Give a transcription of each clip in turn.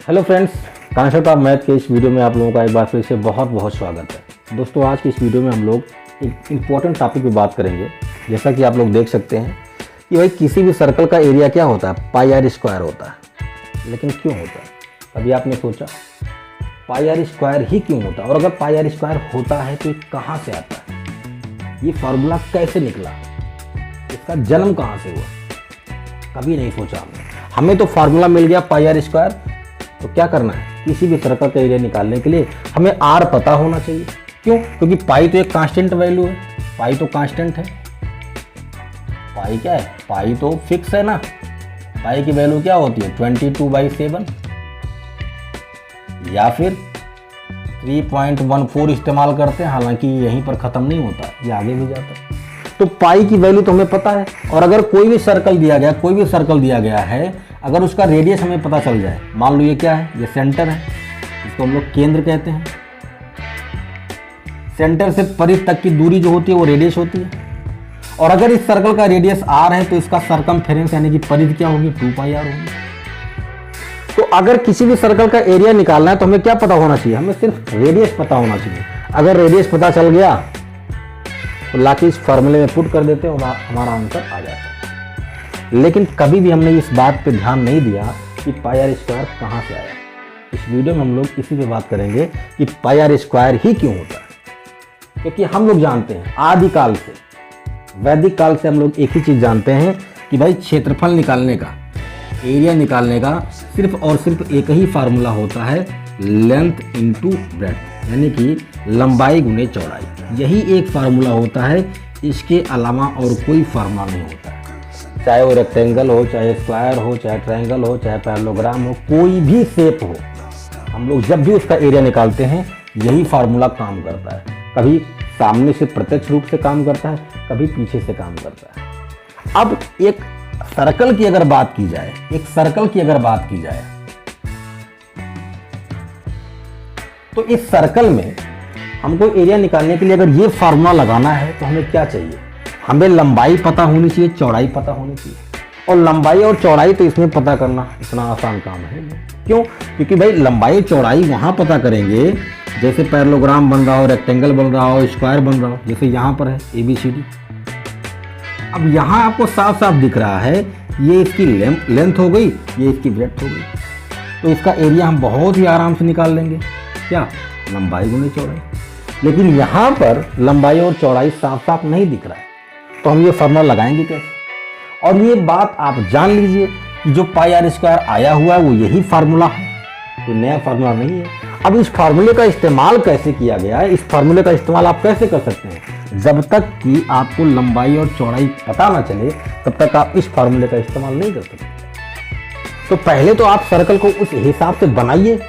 Hello friends, concept of math के इस video में आप लोगों का एक बार फिर से बहुत बहुत स्वागत है। दोस्तों, आज की इस वीडियो में हम लोग एक इम्पॉर्टेंट टॉपिक पे बात करेंगे। जैसा कि आप लोग देख सकते हैं कि भाई किसी भी सर्कल का एरिया क्या होता है, पाई आर स्क्वायर होता है। लेकिन क्यों होता है? कभी आपने सोचा पाई आर स्क्वायर ही क्यों होता है? और अगर पाई आर स्क्वायर होता है तो ये कहाँ से आता है? ये फार्मूला कैसे निकला? इसका जन्म कहाँ से हुआ? कभी नहीं सोचा हमने। हमें तो फार्मूला मिल गया पाई आर स्क्वायर। तो क्या करना है? किसी भी सर्कल का एरिया निकालने के लिए हमें आर पता होना चाहिए। क्यों? क्योंकि पाई तो एक कांस्टेंट वैल्यू है। पाई तो कांस्टेंट है। पाई क्या है? पाई तो फिक्स है ना। पाई की वैल्यू क्या होती है? 22/7 या फिर 3.14 इस्तेमाल करते हैं। हालांकि यहीं पर ख़त्म नहीं होता, ये आगे भी जाता है। तो पाई की वैल्यू तो हमें पता है। और अगर कोई भी सर्कल दिया गया है, अगर उसका रेडियस हमें पता चल जाए, मान लो ये क्या है, ये सेंटर है, इसको हम लोग केंद्र कहते हैं। सेंटर से परिध तक की दूरी जो होती है वो रेडियस होती है। और अगर इस सर्कल का रेडियस r है तो इसका सरकमफेरेंस यानी कि परिध क्या होगी? 2πr होगी। तो अगर किसी भी सर्कल का एरिया निकालना है तो हमें क्या पता होना चाहिए? हमें सिर्फ रेडियस पता होना चाहिए। अगर रेडियस पता चल गया तो लाके इस फॉर्मूले में पुट कर देते हैं और हमारा आंसर आ जाता है। लेकिन कभी भी हमने इस बात पे ध्यान नहीं दिया कि पाई आर स्क्वायर कहाँ से आया। इस वीडियो में हम लोग इसी पे बात करेंगे कि पाई आर स्क्वायर ही क्यों होता है। क्योंकि हम लोग जानते हैं आदिकाल से, वैदिक काल से हम लोग एक ही चीज़ जानते हैं कि भाई क्षेत्रफल निकालने का, एरिया निकालने का सिर्फ और सिर्फ एक ही फार्मूला होता है, लेंथ इनटू ब्रेड्थ, यानी कि लंबाई गुने चौड़ाई। यही एक फार्मूला होता है, इसके अलावा और कोई फार्मूला नहीं होता है। चाहे वो रेक्टेंगल हो, चाहे स्क्वायर हो, चाहे ट्रायंगल हो, चाहे पैरेललोग्राम हो, कोई भी शेप हो, हम लोग जब भी उसका एरिया निकालते हैं यही फार्मूला काम करता है। कभी सामने से प्रत्यक्ष रूप से काम करता है, कभी पीछे से काम करता है। अब एक सर्कल की अगर बात की जाए, तो इस सर्कल में हमको एरिया निकालने के लिए अगर ये फार्मूला लगाना है तो हमें क्या चाहिए? हमें लंबाई पता होनी चाहिए, चौड़ाई पता होनी चाहिए। और लंबाई और चौड़ाई तो इसमें पता करना इतना आसान काम है। क्यों? क्योंकि भाई लंबाई चौड़ाई वहां पता करेंगे जैसे पैरेललोग्राम बन रहा हो, रेक्टेंगल बन रहा हो, स्क्वायर बन रहा हो। जैसे यहाँ पर है ABCD। अब यहाँ आपको साफ साफ दिख रहा है, ये इसकी लेंथ हो गई, ये इसकी ब्रेड्थ हो गई। तो इसका एरिया हम बहुत ही आराम से निकाल लेंगे। क्या? लंबाई गुने चौड़ाई। लेकिन यहाँ पर लंबाई और चौड़ाई साफ साफ नहीं दिख रहा है, तो हम ये फार्मूला लगाएंगे कैसे? और ये बात आप जान लीजिए कि जो पाई आर स्क्वायर आया हुआ है वो यही फार्मूला है, कोई नया फार्मूला नहीं है। अब इस फार्मूले का इस्तेमाल कैसे किया गया है? इस फार्मूले का इस्तेमाल आप कैसे कर सकते हैं? जब तक कि आपको लंबाई और चौड़ाई पता ना चले तब तक आप इस फार्मूले का इस्तेमाल नहीं कर सकते। तो पहले तो आप सर्कल को उस हिसाब से बनाइए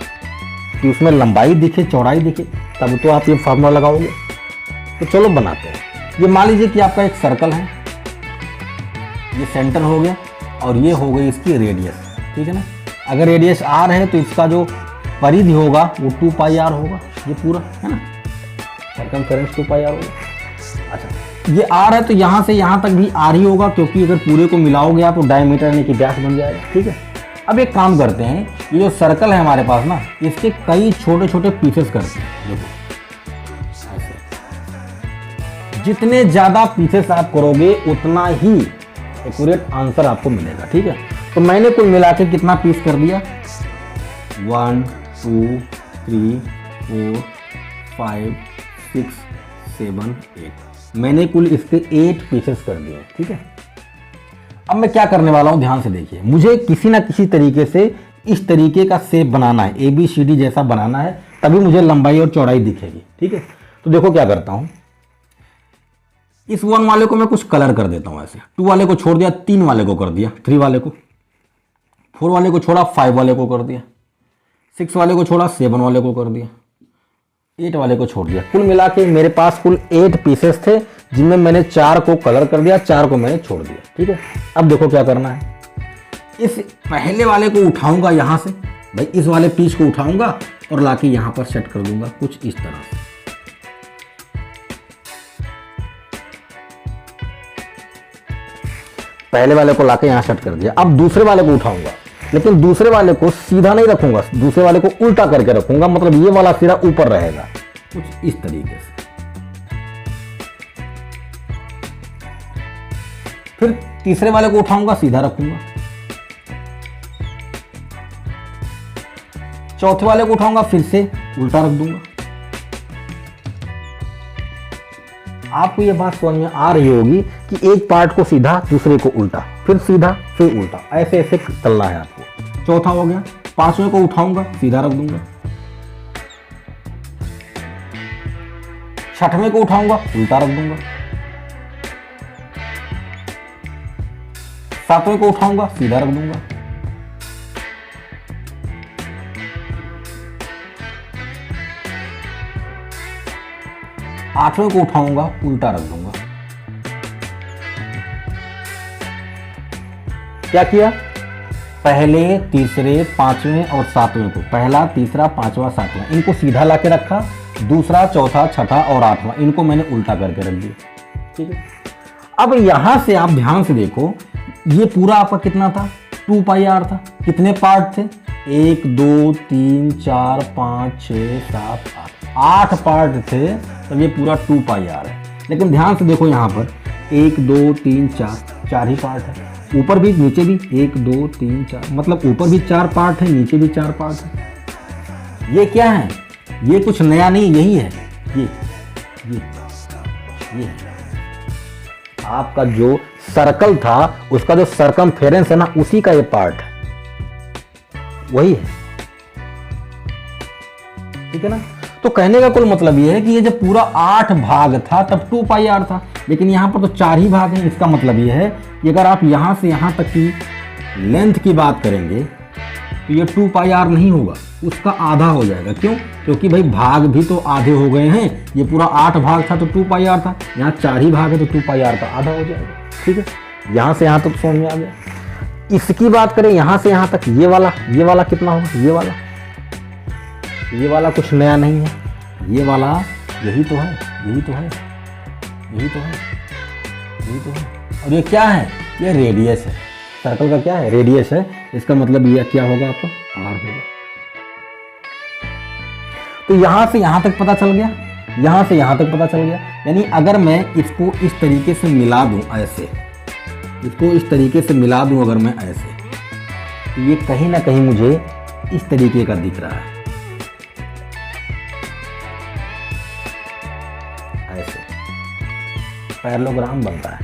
कि उसमें लंबाई दिखे, चौड़ाई दिखे, तब तो आप ये फार्मूला लगाओगे। तो चलो बनाते हैं। ये मान लीजिए कि आपका एक सर्कल है, ये सेंटर हो गया और ये हो गई इसकी रेडियस, ठीक है ना। अगर रेडियस r है तो इसका जो परिधि होगा वो 2πr होगा, ये पूरा है ना, सरकमफेरेंस 2πr होगा। अच्छा, ये r है तो यहाँ से यहाँ तक भी r ही होगा, क्योंकि अगर पूरे को मिलाओगे आप तो डायमीटर यानी कि व्यास बन जाएगा, ठीक है। अब एक काम करते हैं, ये जो सर्कल है हमारे पास ना, इसके कई छोटे छोटे पीसेस करते हैं। देखो जितने ज़्यादा पीसेस आप करोगे उतना ही एक्यूरेट आंसर आपको मिलेगा, ठीक है। तो मैंने कुल मिला के कितना पीस कर दिया? 1 2 3 4 5 6 7 8। मैंने कुल इसके 8 पीसेस कर दिए, ठीक है। अब मैं क्या करने वाला हूँ, ध्यान से देखिए। मुझे किसी ना किसी तरीके से इस तरीके का शेप बनाना है, ABCD जैसा बनाना है, तभी मुझे लंबाई और चौड़ाई दिखेगी, ठीक है। तो देखो क्या करता हूँ, इस 1 वाले को मैं कुछ कलर कर देता हूँ ऐसे। 2 वाले को छोड़ दिया, 3 वाले को कर दिया, 3 वाले को, 4 वाले को छोड़ा, 5 वाले को कर दिया, 6 वाले को छोड़ा, 7 वाले को कर दिया, 8 वाले को छोड़ दिया। कुल मिला के मेरे पास कुल 8 पीसेस थे, जिनमें मैंने 4 को कलर कर दिया, 4 को मैंने छोड़ दिया, ठीक है। अब देखो क्या करना है, इस पहले वाले को उठाऊंगा यहाँ से, भाई इस वाले पीस को उठाऊंगा और लाके यहाँ पर सेट कर दूंगा कुछ इस तरह से। पहले वाले को लाके यहाँ सेट कर दिया। अब दूसरे वाले को उठाऊंगा, लेकिन दूसरे वाले को सीधा नहीं रखूंगा, दूसरे वाले को उल्टा करके रखूंगा, मतलब ये वाला सिरा ऊपर रहेगा, कुछ इस तरीके से। फिर तीसरे वाले को उठाऊंगा, सीधा रखूंगा, चौथे वाले को उठाऊंगा, फिर से उल्टा रख दूंगा। आपको यह बात समझ में आ रही होगी कि एक पार्ट को सीधा, दूसरे को उल्टा, फिर सीधा, फिर उल्टा, ऐसे ऐसे चलना है आपको। चौथा हो गया। पांचवें को उठाऊंगा, सीधा रख दूंगा, छठवें को उठाऊंगा, उल्टा रख दूंगा, सातवें को उठाऊंगा, सीधा रख दूंगा, आठवें को उठाऊंगा, उल्टा रख दूंगा। क्या किया? पहले, तीसरे, पांचवें और सातवें को, पहला, तीसरा, पांचवा, सातवां, इनको सीधा लाके रखा, दूसरा, चौथा, छठा और आठवां इनको मैंने उल्टा करके रख दिया। ठीक है। अब यहां से आप ध्यान से देखो, ये पूरा आपका कितना था? 2 पाई आर था। कितने पार्ट थे? 1 2 3 4 5 6 7 8 पार्ट थे, तब ये पूरा 2 पाई आर है। लेकिन ध्यान से देखो यहाँ पर 1 2 3 4 ही पार्ट है। ऊपर भी नीचे भी 1 2 3 4, मतलब ऊपर भी 4 पार्ट है, नीचे भी 4 पार्ट है। ये क्या है? ये कुछ नया नहीं, यही है। ये आपका जो सर्कल था, उसका जो सर्कमफेरेंस है ना, उसी का ये पार्ट है, वही है। ठीक है ना? तो कहने का कुल मतलब ये है कि ये जब पूरा 8 भाग था तब 2 पाई आर था, लेकिन यहाँ पर तो 4 ही भाग हैं। इसका मतलब ये है कि अगर आप यहाँ से यहाँ तक की लेंथ की बात करेंगे तो ये 2 पाई आर नहीं होगा, उसका आधा हो जाएगा। क्यों? क्योंकि भाई भाग भी तो आधे हो गए हैं। ये पूरा 8 भाग था तो 2 पाई आर था, यहाँ 4 ही भाग है तो 2 पाई आर का आधा हो जाएगा। ठीक है, यहाँ से यहाँ तक समझ में आ गया। इसकी बात करें यहाँ से यहाँ तक, ये वाला कितना होगा? ये वाला कुछ नया नहीं है, ये वाला यही तो है। और ये क्या है? ये रेडियस है। सर्कल का क्या है? रेडियस है। इसका मतलब ये क्या होगा? आपका आर होगा। तो यहां से यहां तक पता चल गया, यहां से यहां तक पता चल गया। यानी अगर मैं इसको इस तरीके से मिला दूं, ऐसे इसको इस तरीके से मिला दूं अगर मैं ऐसे, तो ये कहीं ना कहीं मुझे इस तरीके का दिख रहा है, ऐसे पैरेललोग्राम बनता है।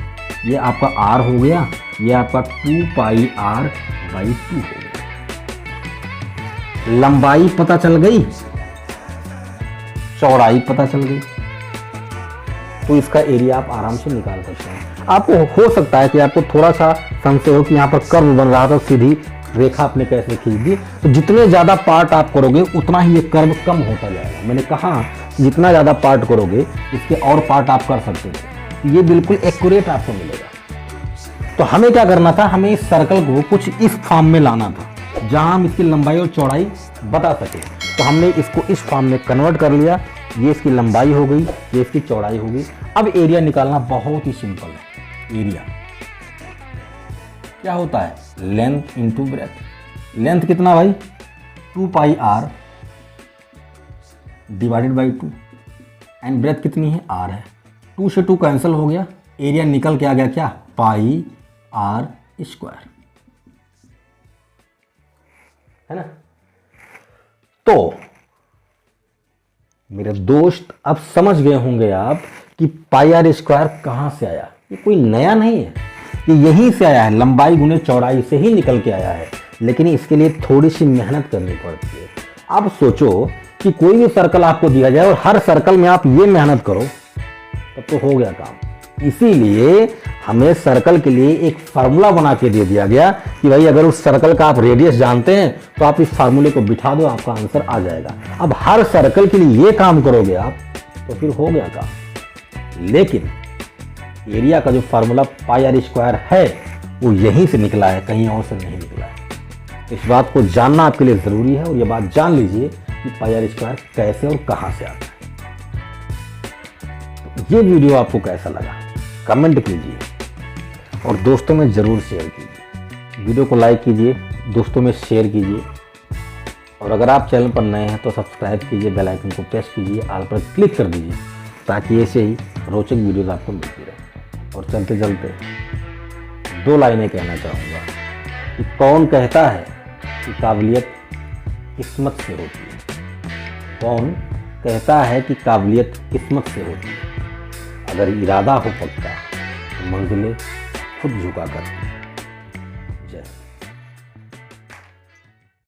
ये आपका आर हो गया, ये आपका 2 पाई आर बाई 2 हो गया। लंबाई पता चल गई, चौड़ाई पता चल गई, तो इसका एरिया आप आराम से निकाल सकते हैं। आपको हो सकता है कि आपको थोड़ा सा संशय हो कि यहाँ पर कर्व बन रहा था, सीधी रेखा आपने कैसे खींच दी। तो जितने ज़्यादा पार्ट आप करोगे उतना ही ये कर्व कम होता जाएगा। मैंने कहा जितना ज़्यादा पार्ट करोगे इसके और पार्ट आप कर सकते थे, ये बिल्कुल एक्यूरेट आपको मिलेगा। तो हमें क्या करना था? हमें इस सर्कल को कुछ इस फॉर्म में लाना था जहां हम इसकी लंबाई और चौड़ाई बता सके। तो हमने इसको इस फॉर्म में कन्वर्ट कर लिया। ये इसकी लंबाई हो गई, ये इसकी चौड़ाई हो गई। अब एरिया निकालना बहुत ही सिंपल है। एरिया क्या होता है? Length into breadth. लेंथ कितना भाई? 2 pi r divided by 2, and breadth कितनी है? आर है। 2 से 2 कैंसिल हो गया, एरिया निकल के आ गया क्या? पाई आर स्क्वायर, है ना? तो मेरे दोस्त अब समझ गए होंगे आप कि पाई आर स्क्वायर कहां से आया। ये कोई नया नहीं है, ये यहीं से आया है, लंबाई गुने चौड़ाई से ही निकल के आया है। लेकिन इसके लिए थोड़ी सी मेहनत करनी पड़ती है। आप सोचो कि कोई भी सर्कल आपको दिया जाए और हर सर्कल में आप ये मेहनत करो, तब तो हो गया काम। इसीलिए हमें सर्कल के लिए एक फार्मूला बना के दे दिया गया कि भाई अगर उस सर्कल का आप रेडियस जानते हैं तो आप इस फार्मूले को बिठा दो, आपका आंसर आ जाएगा। अब हर सर्कल के लिए ये काम करोगे आप तो फिर हो गया काम। लेकिन एरिया का जो फार्मूला पाई आर स्क्वायर है वो यहीं से निकला है, कहीं और से नहीं निकला है। इस बात को जानना आपके लिए जरूरी है और ये बात जान लीजिए कि पाई आर स्क्वायर कैसे और कहां से आता है। तो ये वीडियो आपको कैसा लगा कमेंट कीजिए और दोस्तों में जरूर शेयर कीजिए। वीडियो को लाइक कीजिए, दोस्तों में शेयर कीजिए, और अगर आप चैनल पर नए हैं तो सब्सक्राइब कीजिए, बेल आइकन को प्रेस कीजिए, ऑल पर क्लिक कर दीजिए, ताकि ऐसे ही रोचक वीडियोज़ आपको मिलती रहे। और चलते चलते 2 लाइनें कहना चाहूँगा कि कौन कहता है कि काबिलियत किस्मत से होती है। कौन कहता है कि काबिलियत किस्मत से होती है। अगर इरादा हो पक्का तो मंजिलें खुद झुका करती है।